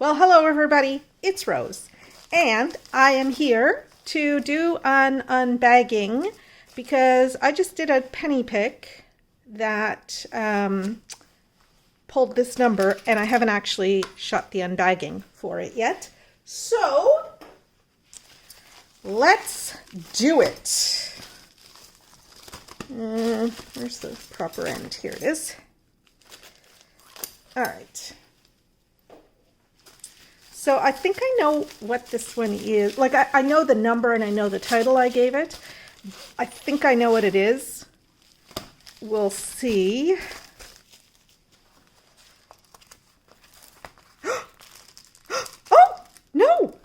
Well, hello everybody, it's Rose, and I am here to do an unbagging because I just did a penny pick that pulled this number, and I haven't actually shot the unbagging for it yet. So, let's do it. Where's the proper end? Here it is. All right. So I think I know what this one is. Like, I know the number and I know the title I gave it. I think I know what it is. We'll see. Oh, no!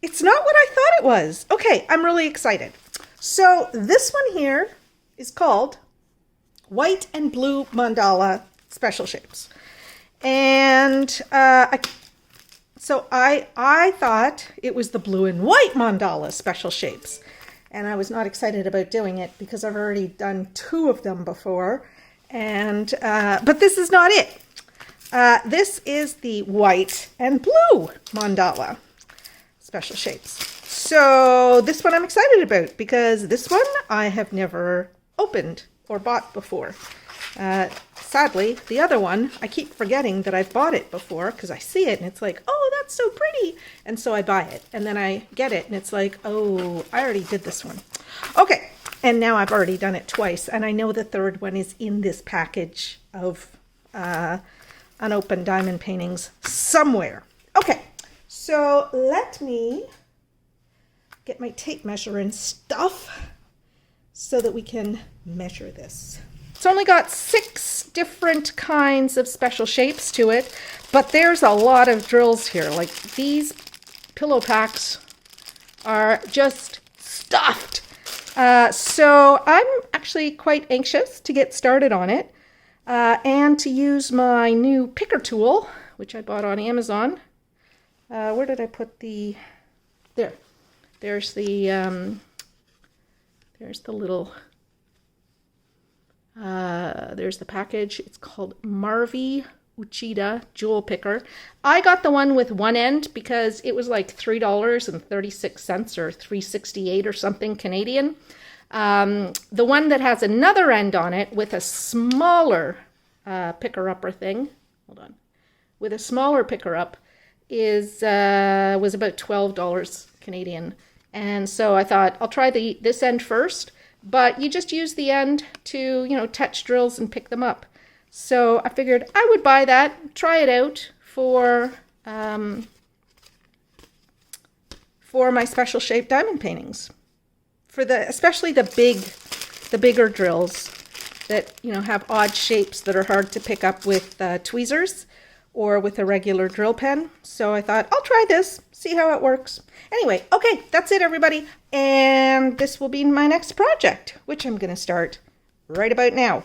It's not what I thought it was. Okay, I'm really excited. So this one here is called White and Blue Mandala Special Shapes. And So I thought it was the blue and white mandala special shapes, and I was not excited about doing it because I've already done 2 of them before, and but this is not it. This is the white and blue mandala special shapes. So this one I'm excited about because this one I have never opened or bought before. Sadly, the other one, I keep forgetting that I've bought it before because I see it and it's like, oh, that's so pretty. And so I buy it and then I get it and it's like, oh, I already did this one. Okay, and now I've already done it twice and I know the third one is in this package of unopened diamond paintings somewhere. Okay, so let me get my tape measure and stuff so that we can measure this. It's only got 6 different kinds of special shapes to it, but there's a lot of drills here. Like, these pillow packs are just stuffed. So I'm actually quite anxious to get started on it and to use my new picker tool, which I bought on Amazon. Where did I put the... There. There's the little... there's the package. It's called Marvi Uchida Jewel Picker. I got the one with one end because it was like $3.36 or $3.68 or something Canadian. The one that has another end on it with a smaller picker-upper thing, hold on, with a smaller picker-up was about $12 Canadian. And so I thought I'll try this end first. But you just use the end to, touch drills and pick them up. So I figured I would buy that, try it out for my special shaped diamond paintings. Especially the bigger drills that, have odd shapes that are hard to pick up with tweezers or with a regular drill pen. So I thought, I'll try this, see how it works. Anyway, okay, that's it, everybody. And this will be my next project, which I'm going to start right about now.